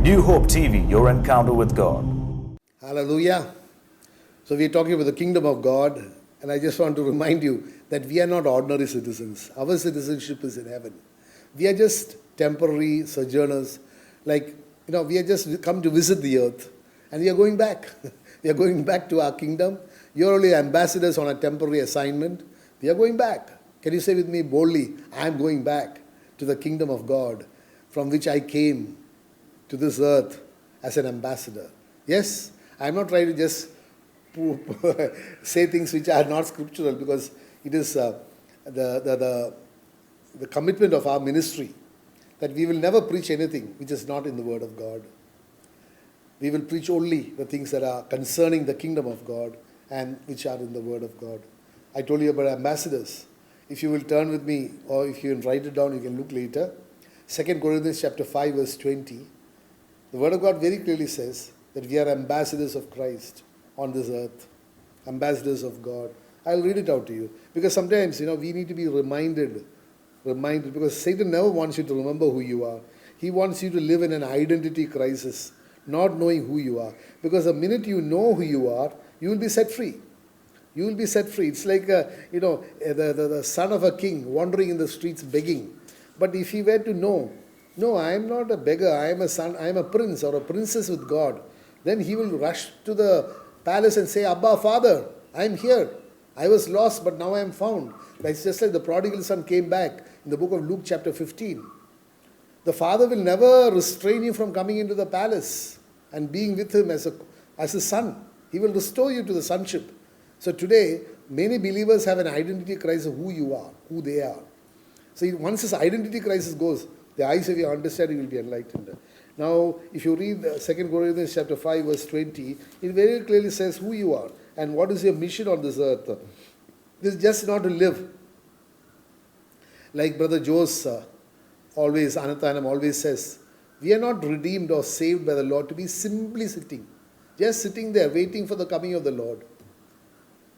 New Hope TV, your encounter with God. Hallelujah. So we're talking about the kingdom of God, and I just want to remind you that we are not ordinary citizens. Our citizenship is in heaven. We are just temporary sojourners. We are just come to visit the earth, and we are going back. We are going back to our kingdom. You're only ambassadors on a temporary assignment. We are going back. Can you say with me boldly, I am going back to the kingdom of God from which I came to this earth as an ambassador? Yes, I'm not trying to just say things which are not scriptural, because it is the commitment of our ministry that we will never preach anything which is not in the Word of God. We will preach only the things that are concerning the kingdom of God and which are in the Word of God. I told you about ambassadors. If you will turn with me, or if you can write it down, you can look later. 2 Corinthians chapter 5 verse 20. The Word of God very clearly says that we are ambassadors of Christ on this earth. Ambassadors of God. I'll read it out to you. Because sometimes, we need to be reminded, because Satan never wants you to remember who you are. He wants you to live in an identity crisis, not knowing who you are. Because the minute you know who you are, you will be set free. You will be set free. It's like, the son of a king wandering in the streets begging. But if he were to know, no, I am not a beggar, I am a son, I am a prince or a princess with God, then he will rush to the palace and say, Abba, Father, I am here. I was lost, but now I am found. It's just like the prodigal son came back in the book of Luke chapter 15. The father will never restrain you from coming into the palace and being with him as a son. He will restore you to the sonship. So today, many believers have an identity crisis of who you are, who they are. So once this identity crisis goes, the eyes of your understanding will be enlightened. Now, if you read 2 Corinthians chapter 5 verse 20, it very clearly says who you are and what is your mission on this earth. This is just not to live. Like Brother Jose Anathanam always says, we are not redeemed or saved by the Lord to be simply sitting. Just sitting there waiting for the coming of the Lord.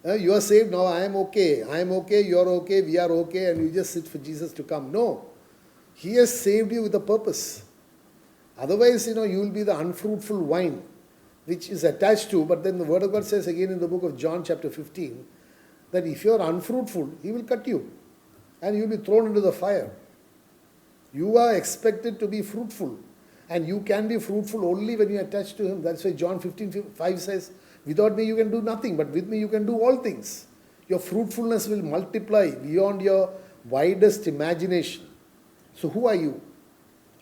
You are saved now, I am okay, you are okay, we are okay, and you just sit for Jesus to come. No. He has saved you with a purpose. Otherwise, you will be the unfruitful vine which is attached to, but then the Word of God says again in the book of John chapter 15, that if you are unfruitful, He will cut you and you will be thrown into the fire. You are expected to be fruitful, and you can be fruitful only when you attach to Him. That's why John 15:5 says, without me you can do nothing, but with me you can do all things. Your fruitfulness will multiply beyond your widest imagination. So who are you?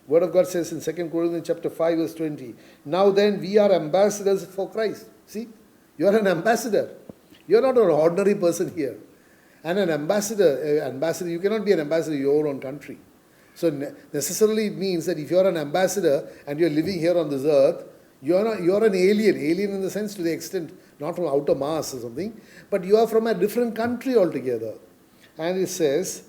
Word of God says in 2 Corinthians chapter 5 verse 20, now then we are ambassadors for Christ. See, you are an ambassador. You are not an ordinary person here. And an ambassador, you cannot be an ambassador in your own country. So necessarily it means that if you are an ambassador and you are living here on this earth, you are an alien in the sense to the extent, not from outer Mars or something, but you are from a different country altogether. And it says,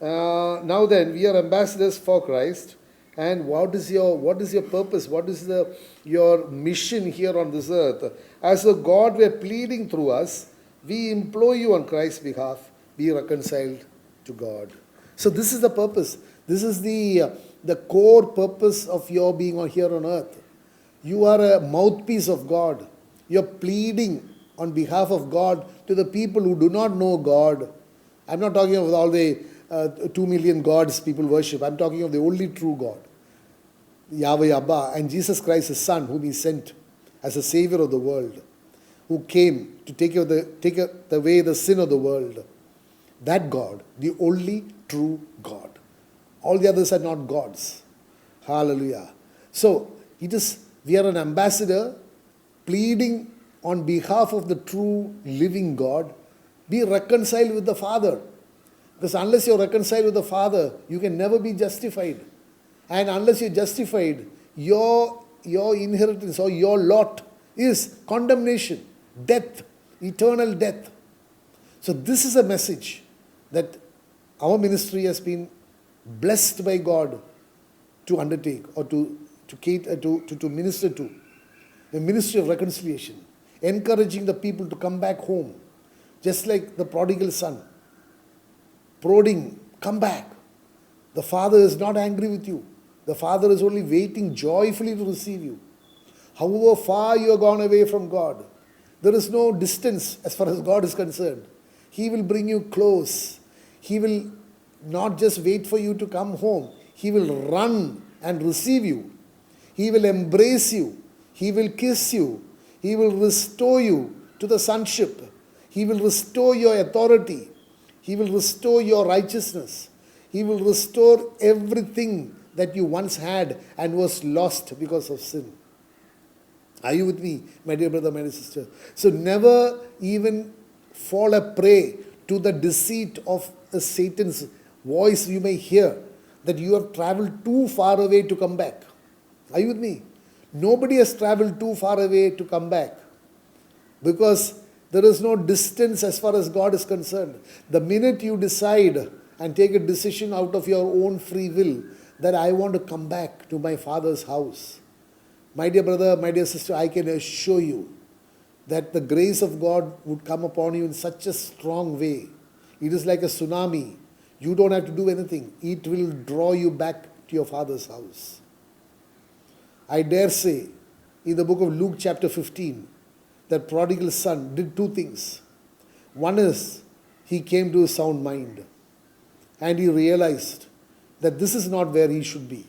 now then, we are ambassadors for Christ. And what is your purpose? What is your mission here on this earth? As though God were pleading through us, we implore you on Christ's behalf, be reconciled to God. So this is the purpose. This is the core purpose of your being here on earth. You are a mouthpiece of God. You are pleading on behalf of God to the people who do not know God. I'm not talking about all the 2 million gods people worship. I'm talking of the only true God, Yahweh Abba, and Jesus Christ, His Son, whom He sent as a Savior of the world, who came to take away the sin of the world. That God, the only true God. All the others are not gods. Hallelujah. So, we are an ambassador pleading on behalf of the true living God. Be reconciled with the Father. Because unless you're reconciled with the Father, you can never be justified. And unless you're justified, your inheritance or your lot is condemnation, death, eternal death. So this is a message that our ministry has been blessed by God to undertake or to minister to. The ministry of reconciliation, encouraging the people to come back home, just like the prodigal son. Prodding, come back. The Father is not angry with you. The Father is only waiting joyfully to receive you. However far you are gone away from God, there is no distance as far as God is concerned. He will bring you close. He will not just wait for you to come home. He will run and receive you. He will embrace you. He will kiss you. He will restore you to the sonship. He will restore your authority. He will restore your righteousness. He will restore everything that you once had and was lost because of sin. Are you with me, my dear brother, my dear sister? So never even fall a prey to the deceit of Satan's voice you may hear that you have traveled too far away to come back. Are you with me? Nobody has traveled too far away to come back, because there is no distance as far as God is concerned. The minute you decide and take a decision out of your own free will that I want to come back to my Father's house, my dear brother, my dear sister, I can assure you that the grace of God would come upon you in such a strong way. It is like a tsunami. You don't have to do anything. It will draw you back to your Father's house. I dare say, in the book of Luke chapter 15, that prodigal son did two things. One is, he came to a sound mind and he realized that this is not where he should be.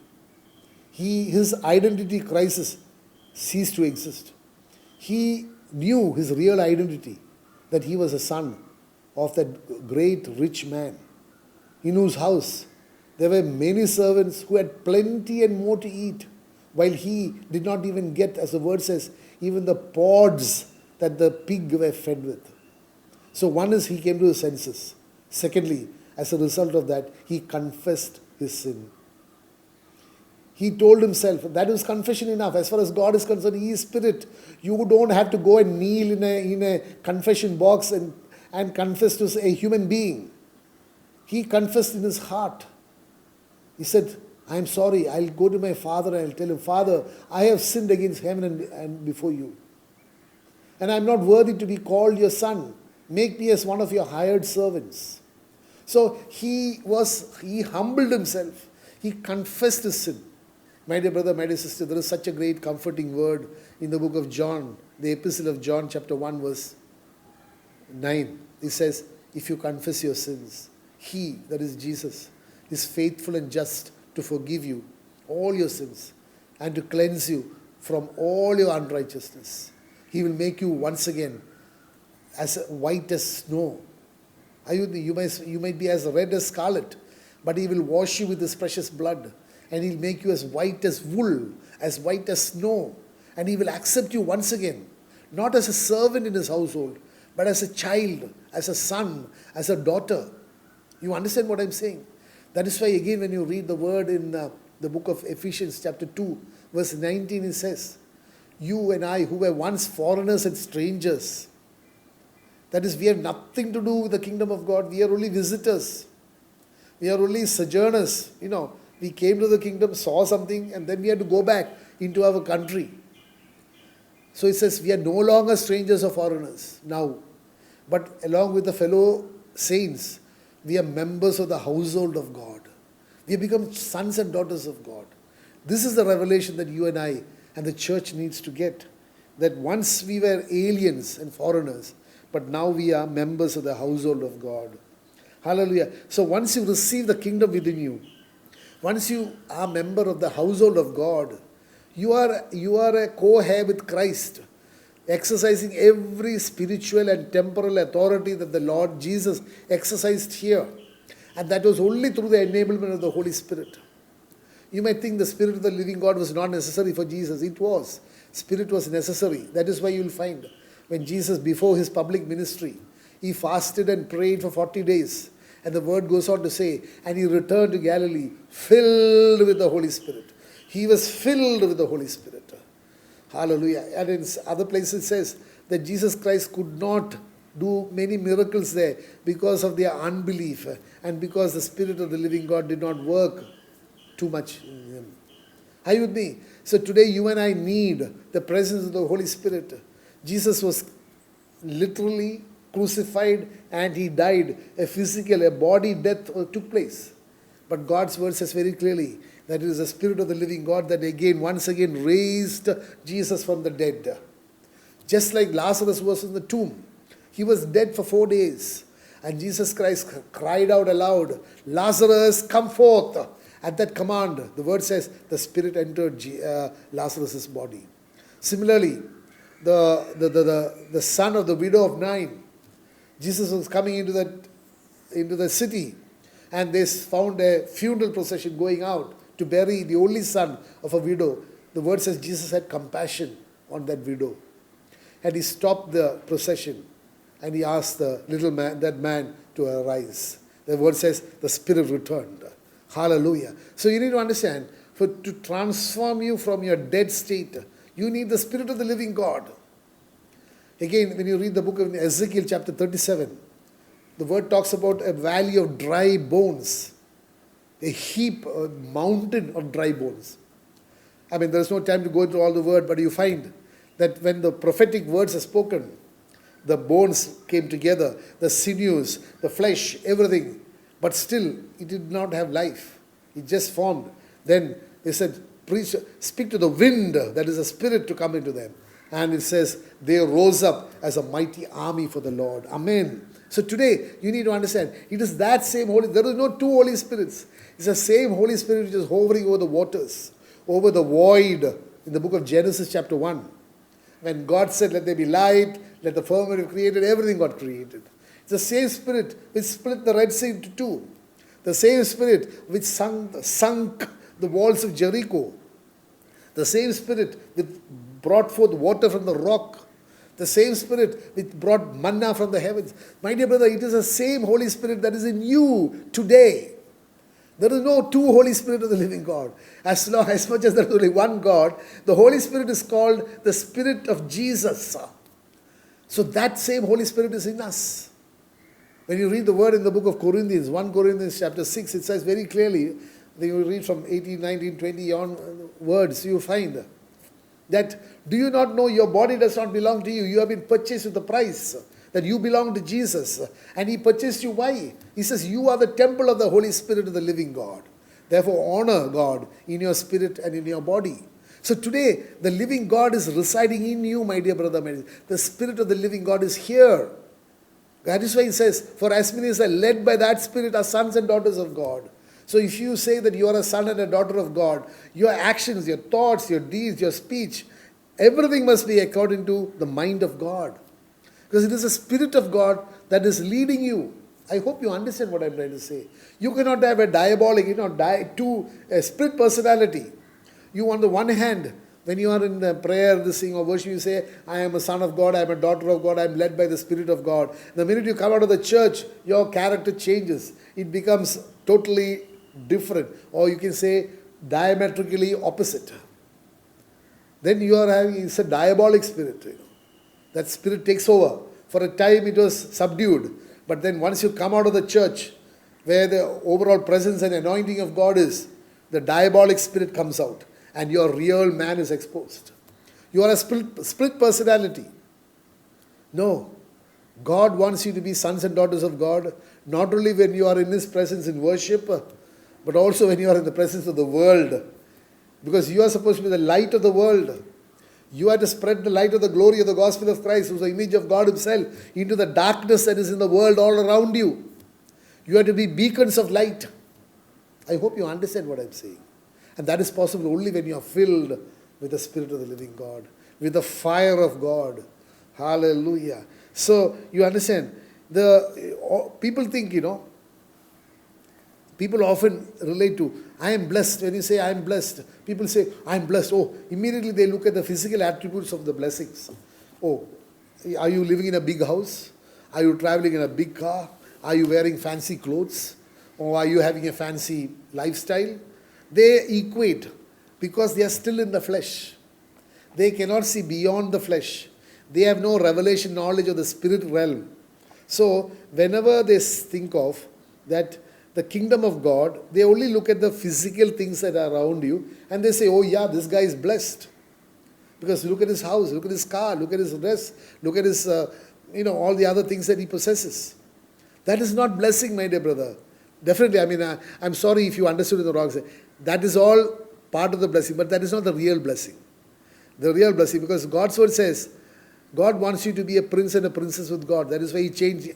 His identity crisis ceased to exist. He knew his real identity, that he was a son of that great rich man in whose house there were many servants who had plenty and more to eat, while he did not even get, as the word says, even the pods that the pig were fed with. So one is, he came to his senses. Secondly, as a result of that, he confessed his sin. He told himself, that is confession enough. As far as God is concerned, He is Spirit. You don't have to go and kneel in a confession box and confess to a human being. He confessed in his heart. He said, I am sorry. I'll go to my father and I'll tell him, Father, I have sinned against heaven and before you. And I'm not worthy to be called your son. Make me as one of your hired servants. So he humbled himself. He confessed his sin. My dear brother, my dear sister, there is such a great comforting word in the book of John, the epistle of John chapter 1 verse 9. It says, if you confess your sins, He, that is Jesus, is faithful and just to forgive you all your sins and to cleanse you from all your unrighteousness. He will make you once again as white as snow. You might be as red as scarlet, but He will wash you with His precious blood, and He'll make you as white as wool, as white as snow, and He will accept you once again, not as a servant in His household, but as a child, as a son, as a daughter. You understand what I'm saying? That is why, again, when you read the word in the book of Ephesians chapter 2, verse 19, it says, you and I, who were once foreigners and strangers, that is, we have nothing to do with the kingdom of God. We are only visitors. We are only sojourners. We came to the kingdom, saw something, and then we had to go back into our country. So it says, we are no longer strangers or foreigners now, but along with the fellow saints, we are members of the household of God. We have become sons and daughters of God. This is the revelation that you and I and the church needs to get. That once we were aliens and foreigners, but now we are members of the household of God. Hallelujah. So once you receive the kingdom within you, once you are a member of the household of God, you are a co-heir with Christ, exercising every spiritual and temporal authority that the Lord Jesus exercised here. And that was only through the enablement of the Holy Spirit. You might think the Spirit of the living God was not necessary for Jesus. It was. Spirit was necessary. That is why you will find when Jesus, before His public ministry, He fasted and prayed for 40 days. And the word goes on to say, and He returned to Galilee filled with the Holy Spirit. He was filled with the Holy Spirit. Hallelujah. And in other places it says that Jesus Christ could not do many miracles there because of their unbelief and because the Spirit of the living God did not work too much in Him. Are you with me? So today you and I need the presence of the Holy Spirit. Jesus was literally crucified and He died. A body death took place. But God's word says very clearly that it is the Spirit of the living God that once again raised Jesus from the dead. Just like Lazarus was in the tomb. He was dead for 4 days. And Jesus Christ cried out aloud, Lazarus, come forth. At that command, the word says, the Spirit entered Lazarus' body. Similarly, the son of the widow of Nain, Jesus was coming into the city, and they found a funeral procession going out to bury the only son of a widow. The word says Jesus had compassion on that widow. And he stopped the procession, and he asked that man to arise. The word says the Spirit returned. Hallelujah. So you need to understand, to transform you from your dead state, you need the Spirit of the living God. Again, when you read the book of Ezekiel chapter 37, the word talks about a valley of dry bones, a mountain of dry bones. I mean, there's no time to go into all the word, but you find that when the prophetic words are spoken, the bones came together, the sinews, the flesh, everything. But still, it did not have life. It just formed. Then they said, preach, speak to the wind, that is a spirit, to come into them. And it says, they rose up as a mighty army for the Lord. Amen. So today, you need to understand, it is that same Holy, there is no two Holy Spirits. It's the same Holy Spirit which is hovering over the waters, over the void, in the book of Genesis chapter 1. When God said, let there be light, let the firmament be created, everything got created. It's the same Spirit which split the Red Sea into two. The same Spirit which sunk the walls of Jericho. The same Spirit which brought forth water from the rock. The same Spirit which brought manna from the heavens. My dear brother, it is the same Holy Spirit that is in you today. There is no two Holy Spirit of the living God. As much as there is only one God, the Holy Spirit is called the Spirit of Jesus. So that same Holy Spirit is in us. When you read the word in the book of Corinthians, 1 Corinthians chapter 6, it says very clearly, when you read from 18, 19, 20 on words, you find that, do you not know your body does not belong to you? You have been purchased with a price, that you belong to Jesus. And he purchased you. Why? He says, you are the temple of the Holy Spirit of the living God. Therefore, honor God in your spirit and in your body. So today, the living God is residing in you, my dear brother. The Spirit of the living God is here. That is why he says, for as many as are led by that Spirit are sons and daughters of God. So if you say that you are a son and a daughter of God, your actions, your thoughts, your deeds, your speech, everything must be according to the mind of God. Because it is the Spirit of God that is leading you. I hope you understand what I'm trying to say. You cannot have a diabolic, a split personality. You on the one hand, when you are in the prayer, this thing or worship, you say, I am a son of God, I am a daughter of God, I am led by the Spirit of God. The minute you come out of the church, your character changes. It becomes totally different. Or you can say diametrically opposite. Then you are having, it's a diabolic spirit. That spirit takes over. For a time it was subdued. But then once you come out of the church, where the overall presence and anointing of God is, the diabolic spirit comes out. And your real man is exposed. You are a split personality. No. God wants you to be sons and daughters of God, not only when you are in His presence in worship, but also when you are in the presence of the world. Because you are supposed to be the light of the world. You are to spread the light of the glory of the gospel of Christ, who is the image of God Himself, into the darkness that is in the world all around you. You are to be beacons of light. I hope you understand what I'm saying. And that is possible only when you are filled with the Spirit of the living God, with the fire of God. Hallelujah. So, you understand, people think, people often relate to, I am blessed. When you say, I am blessed, people say, I am blessed. Oh, immediately they look at the physical attributes of the blessings. Oh, are you living in a big house? Are you traveling in a big car? Are you wearing fancy clothes? Or are you having a fancy lifestyle? They equate because they are still in the flesh. They cannot see beyond the flesh. They have no revelation knowledge of the spirit realm. So, whenever they think of that the kingdom of God, they only look at the physical things that are around you and they say, oh yeah, this guy is blessed. Because look at his house, look at his car, look at his dress, look at his, all the other things that he possesses. That is not blessing, my dear brother. Definitely, I mean, I'm sorry if you understood it the wrong way. That is all part of the blessing, but that is not the real blessing. The real blessing, because God's word says, God wants you to be a prince and a princess with God. That is why He changed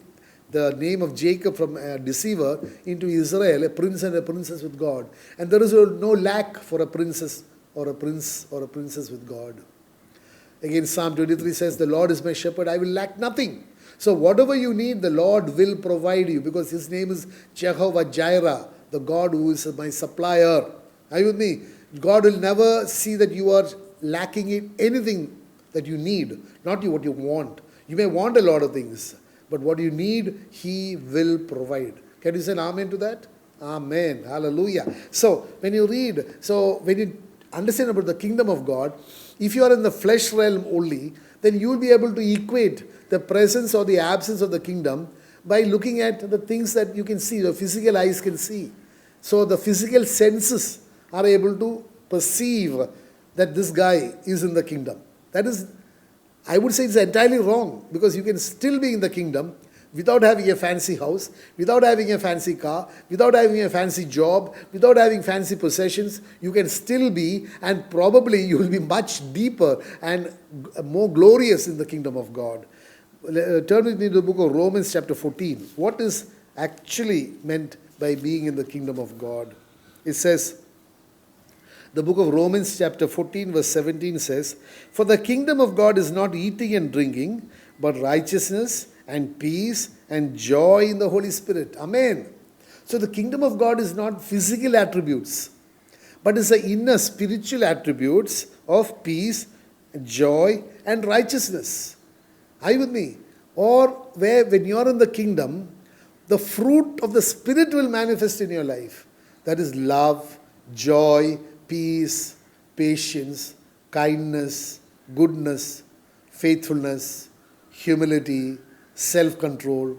the name of Jacob from a deceiver into Israel, a prince and a princess with God. And there is no lack for a princess or a prince or a princess with God. Again, Psalm 23 says, the Lord is my shepherd, I will lack nothing. So whatever you need, the Lord will provide you, because His name is Jehovah Jireh, the God who is my supplier. Are you with me? God will never see that you are lacking in anything that you need, not what you want. You may want a lot of things, but what you need, He will provide. Can you say an amen to that? Amen. Hallelujah. So when you understand about the kingdom of God, if you are in the flesh realm only, then you will be able to equate the presence or the absence of the kingdom by looking at the things that you can see, the physical eyes can see. So the physical senses are able to perceive that this guy is in the kingdom. That is, I would say it's entirely wrong, because you can still be in the kingdom without having a fancy house, without having a fancy car, without having a fancy job, without having fancy possessions. You can still be, and probably you will be much deeper and more glorious in the kingdom of God. Turn with me to the book of Romans chapter 14. What is actually meant by being in the kingdom of God? It says, the book of Romans chapter 14 verse 17 says, for the kingdom of God is not eating and drinking, but righteousness and peace and joy in the Holy Spirit. Amen. So the kingdom of God is not physical attributes, but it's the inner spiritual attributes of peace, joy, and righteousness. Are you with me? Or when you are in the kingdom, the fruit of the Spirit will manifest in your life. That is love, joy, peace, patience, kindness, goodness, faithfulness, humility, self-control.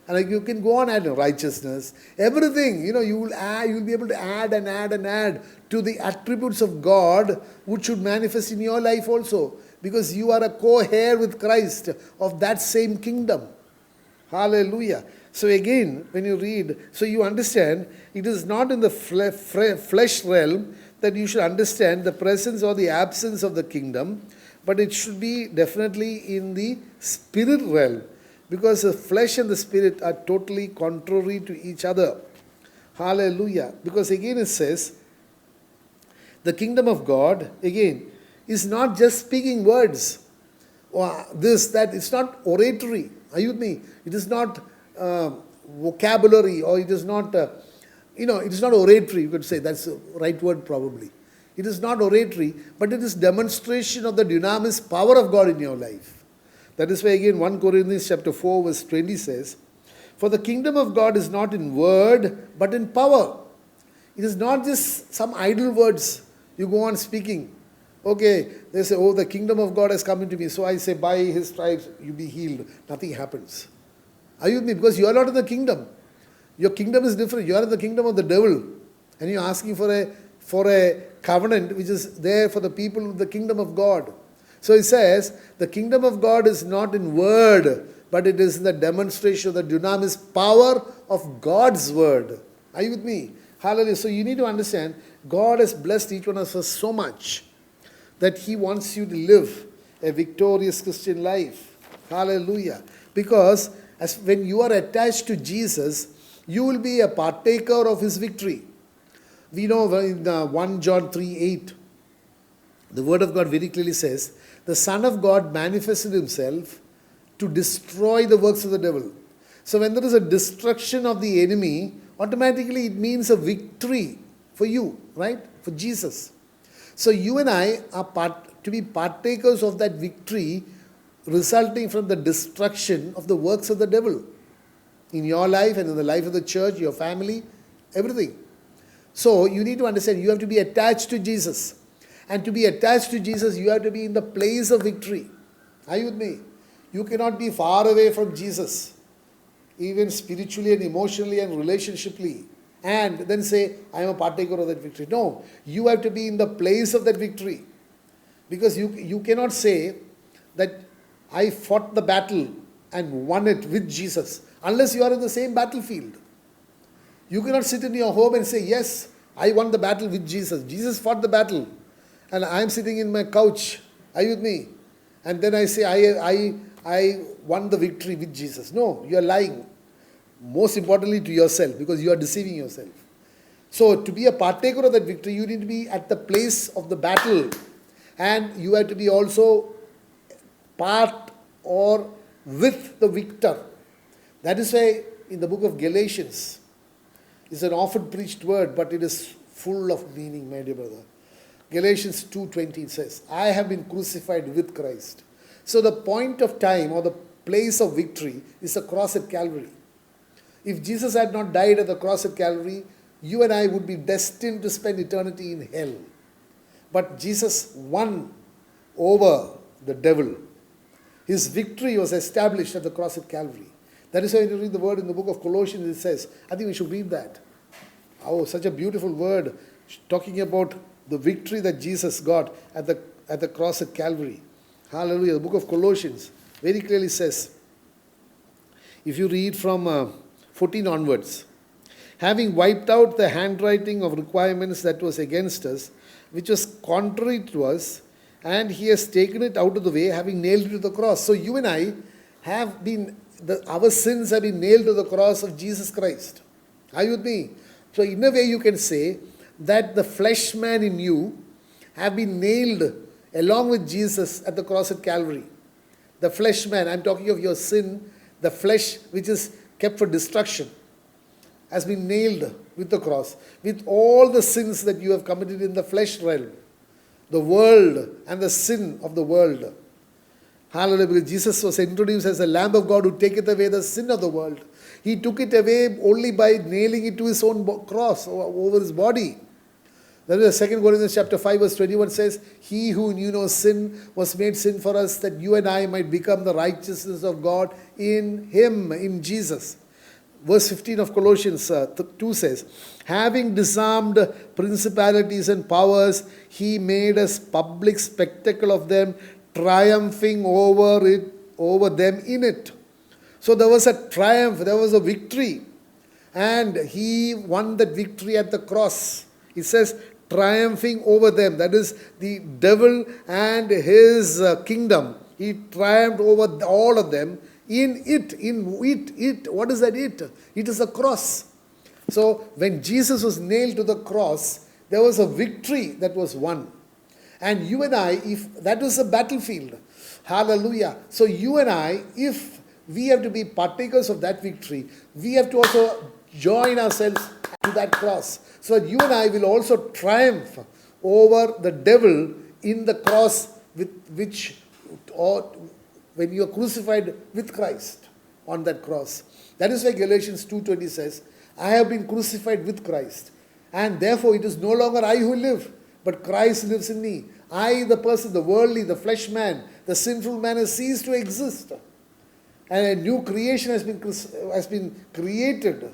And you can go on adding righteousness, everything. You will be able to add and add and add to the attributes of God, which should manifest in your life also, because you are a co-heir with Christ of that same kingdom. Hallelujah. So again, when you read, so you understand, it is not in the flesh realm that you should understand the presence or the absence of the kingdom, but it should be definitely in the spirit realm, because the flesh and the spirit are totally contrary to each other. Hallelujah. Because again it says, the kingdom of God, again, is not just speaking words, or this, that. It's not oratory. Are you with me? It is not vocabulary, or it is not, it is not oratory, you could say. That's the right word probably. It is not oratory, but it is demonstration of the dunamis power of God in your life. That is why again 1 Corinthians chapter 4 verse 20 says, for the kingdom of God is not in word, but in power. It is not just some idle words you go on speaking. Okay, they say, oh, the kingdom of God has come into me. So I say, by His stripes you be healed. Nothing happens. Are you with me? Because you are not in the kingdom. Your kingdom is different. You are in the kingdom of the devil. And you are asking for a covenant which is there for the people of the kingdom of God. So he says, the kingdom of God is not in word, but it is in the demonstration of the dunamis power of God's word. Are you with me? Hallelujah. So you need to understand, God has blessed each one of us so much that He wants you to live a victorious Christian life. Hallelujah. Because when you are attached to Jesus, you will be a partaker of His victory. We know in 1 John 3:8, the Word of God very clearly says, the Son of God manifested Himself to destroy the works of the devil. So when there is a destruction of the enemy, automatically it means a victory for you, right? For Jesus. So you and I are to be partakers of that victory resulting from the destruction of the works of the devil in your life and in the life of the church, your family, everything. So you need to understand, you have to be attached to Jesus. And to be attached to Jesus, you have to be in the place of victory. Are you with me? You cannot be far away from Jesus, even spiritually and emotionally and relationshiply, and then say, I am a partaker of that victory. No, you have to be in the place of that victory. Because you cannot say that I fought the battle and won it with Jesus, unless you are in the same battlefield. You cannot sit in your home and say, yes, I won the battle with Jesus. Jesus fought the battle. And I am sitting in my couch. Are you with me? And then I say, I won the victory with Jesus. No, you are lying. Most importantly to yourself, because you are deceiving yourself. So to be a partaker of that victory, you need to be at the place of the battle. And you have to be also part or with the victor. That is why in the book of Galatians, it's an often preached word, but it is full of meaning, my dear brother. Galatians 2:20 says, I have been crucified with Christ. So the point of time or the place of victory is the cross at Calvary. If Jesus had not died at the cross at Calvary, you and I would be destined to spend eternity in hell. But Jesus won over the devil. His victory was established at the cross at Calvary. That is why when you read the word in the book of Colossians, it says, I think we should read that. Oh, such a beautiful word talking about the victory that Jesus got at the cross at Calvary. Hallelujah. The book of Colossians very clearly says, if you read from 14 onwards, having wiped out the handwriting of requirements that was against us, which was contrary to us, and he has taken it out of the way, having nailed it to the cross. So you and I have been, our sins have been nailed to the cross of Jesus Christ. Are you with me? So in a way you can say that the flesh man in you have been nailed along with Jesus at the cross at Calvary. The flesh man, I'm talking of your sin, the flesh which is kept for destruction, has been nailed with the cross, with all the sins that you have committed in the flesh realm, the world and the sin of the world. Hallelujah, because Jesus was introduced as the Lamb of God who taketh away the sin of the world. He took it away only by nailing it to his own cross over his body. That is 2 Corinthians chapter 5 verse 21 says, he who knew no sin was made sin for us, that you and I might become the righteousness of God in him, in Jesus. Verse 15 of Colossians 2 says, having disarmed principalities and powers, he made us public spectacle of them, triumphing over them in it. So there was a triumph, there was a victory. And he won that victory at the cross. It says, triumphing over them. That is the devil and his kingdom. He triumphed over all of them. In it. What is that it? It is a cross. So when Jesus was nailed to the cross, there was a victory that was won. And you and I, if that was a battlefield, hallelujah. So you and I, if we have to be partakers of that victory, we have to also join ourselves to that cross. So that you and I will also triumph over the devil in the cross with which, or when you are crucified with Christ on that cross. That is why Galatians 2:20 says, I have been crucified with Christ. And therefore it is no longer I who live, but Christ lives in me. I, the person, the worldly, the flesh man, the sinful man has ceased to exist. And a new creation has been created.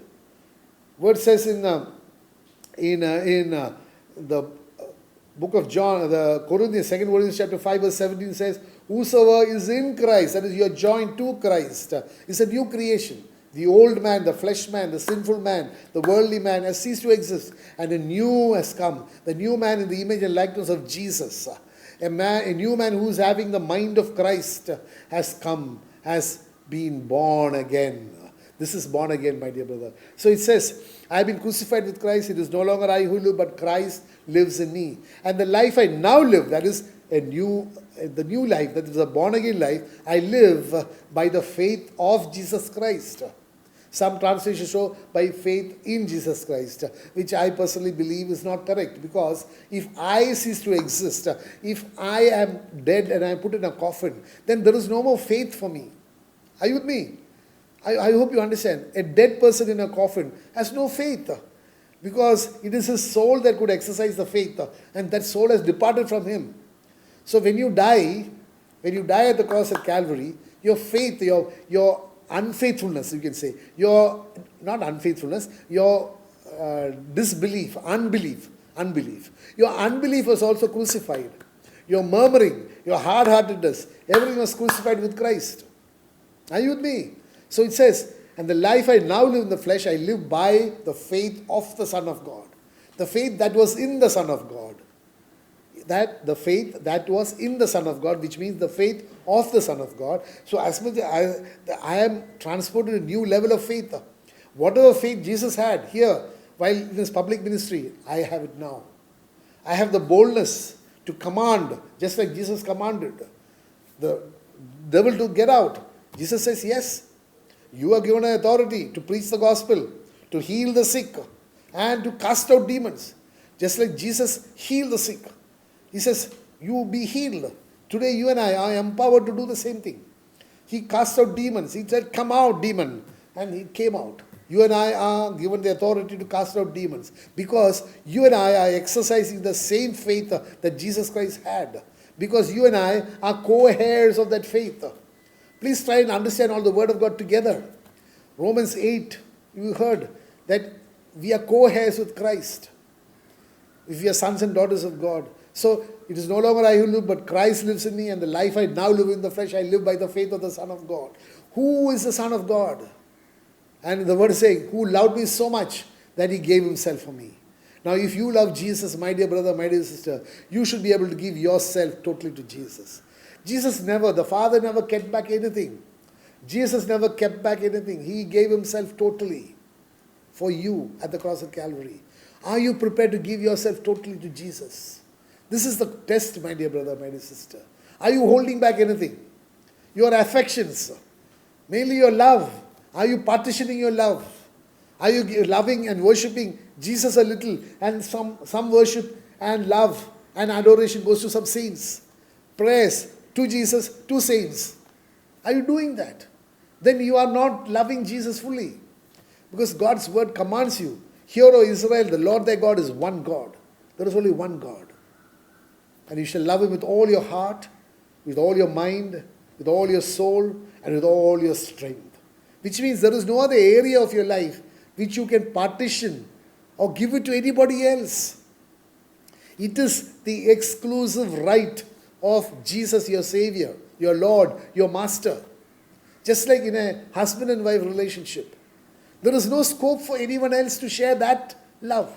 Word says in the book of John, the Corinthians, 2 Corinthians chapter 5 verse 17 says, whosoever is in Christ, that is you are joined to Christ, is a new creation. The old man, the flesh man, the sinful man, the worldly man has ceased to exist, and a new has come. The new man in the image and likeness of Jesus. A new man who is having the mind of Christ has come, has been born again. This is born again, my dear brother. So it says, I have been crucified with Christ. It is no longer I who live, but Christ lives in me. And the life I now live, that is the new life, that is a born again life, I live by the faith of Jesus Christ. Some translations show by faith in Jesus Christ, which I personally believe is not correct, because if I cease to exist, if I am dead and I am put in a coffin, then there is no more faith for me. Are you with me? I hope you understand. A dead person in a coffin has no faith, because it is his soul that could exercise the faith, and that soul has departed from him. So when you die at the cross at Calvary, your faith, your unfaithfulness, you can say, your disbelief, unbelief. Your unbelief was also crucified. Your murmuring, your hard-heartedness, everything was crucified with Christ. Are you with me? So it says, And the life I now live in the flesh, I live by the faith of the Son of God. The faith that was in the Son of God. The faith that was in the Son of God, which means the faith of the Son of God. So as much as I am transported to a new level of faith. Whatever faith Jesus had here while in his public ministry, I have it now. I have the boldness to command, just like Jesus commanded the devil to get out. Jesus says, yes, you are given authority to preach the gospel, to heal the sick, and to cast out demons. Just like Jesus healed the sick. He says, you be healed. Today you and I are empowered to do the same thing. He cast out demons. He said, come out, demon. And he came out. You and I are given the authority to cast out demons because you and I are exercising the same faith that Jesus Christ had. Because you and I are co-heirs of that faith. Please try and understand all the Word of God together. Romans 8, you heard that we are co-heirs with Christ. If we are sons and daughters of God. So it is no longer I who live, but Christ lives in me, and the life I now live in the flesh, I live by the faith of the Son of God. Who is the Son of God? And the word is saying, who loved me so much that he gave himself for me. Now if you love Jesus, my dear brother, my dear sister, you should be able to give yourself totally to Jesus. The Father never kept back anything. Jesus never kept back anything. He gave himself totally for you at the cross of Calvary. Are you prepared to give yourself totally to Jesus? This is the test, my dear brother, my dear sister. Are you holding back anything? Your affections, mainly your love. Are you partitioning your love? Are you loving and worshipping Jesus a little, and some worship and love and adoration goes to some saints? Prayers to Jesus, to saints. Are you doing that? Then you are not loving Jesus fully. Because God's word commands you, hear, O Israel, the Lord thy God is one God. There is only one God. And you shall love him with all your heart, with all your mind, with all your soul, and with all your strength. Which means there is no other area of your life which you can partition or give it to anybody else. It is the exclusive right of Jesus, your Savior, your Lord, your Master. Just like in a husband and wife relationship. There is no scope for anyone else to share that love.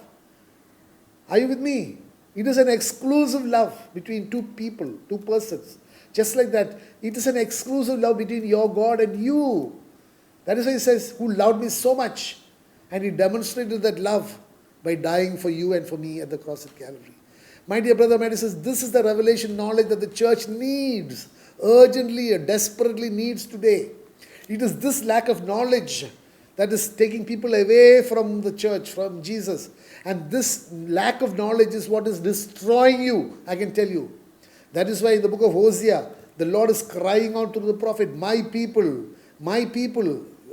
Are you with me? It is an exclusive love between two people, two persons. Just like that, it is an exclusive love between your God and you. That is why he says, who loved me so much. And he demonstrated that love by dying for you and for me at the cross of Calvary. My dear brother, my dear sister, this is the revelation knowledge that the church needs, urgently and desperately needs today. It is this lack of knowledge that is taking people away from the church, from Jesus. And this lack of knowledge is what is destroying you, I can tell you. That is why in the book of Hosea, the Lord is crying out to the prophet, my people,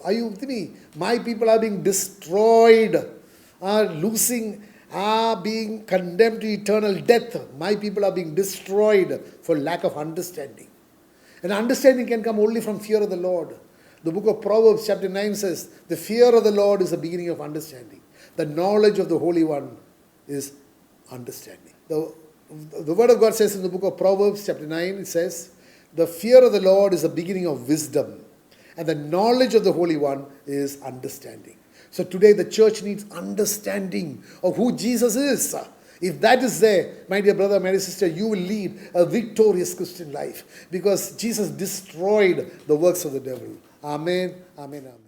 are you with me? My people are being destroyed, are being condemned to eternal death. My people are being destroyed for lack of understanding. And understanding can come only from fear of the Lord. The book of Proverbs chapter 9 says, the fear of the Lord is the beginning of understanding. The knowledge of the Holy One is understanding. The word of God says in the book of Proverbs chapter 9, it says, the fear of the Lord is the beginning of wisdom. And the knowledge of the Holy One is understanding. So today the church needs understanding of who Jesus is. If that is there, my dear brother, my dear sister, you will lead a victorious Christian life. Because Jesus destroyed the works of the devil. Amen. Amen. Amen.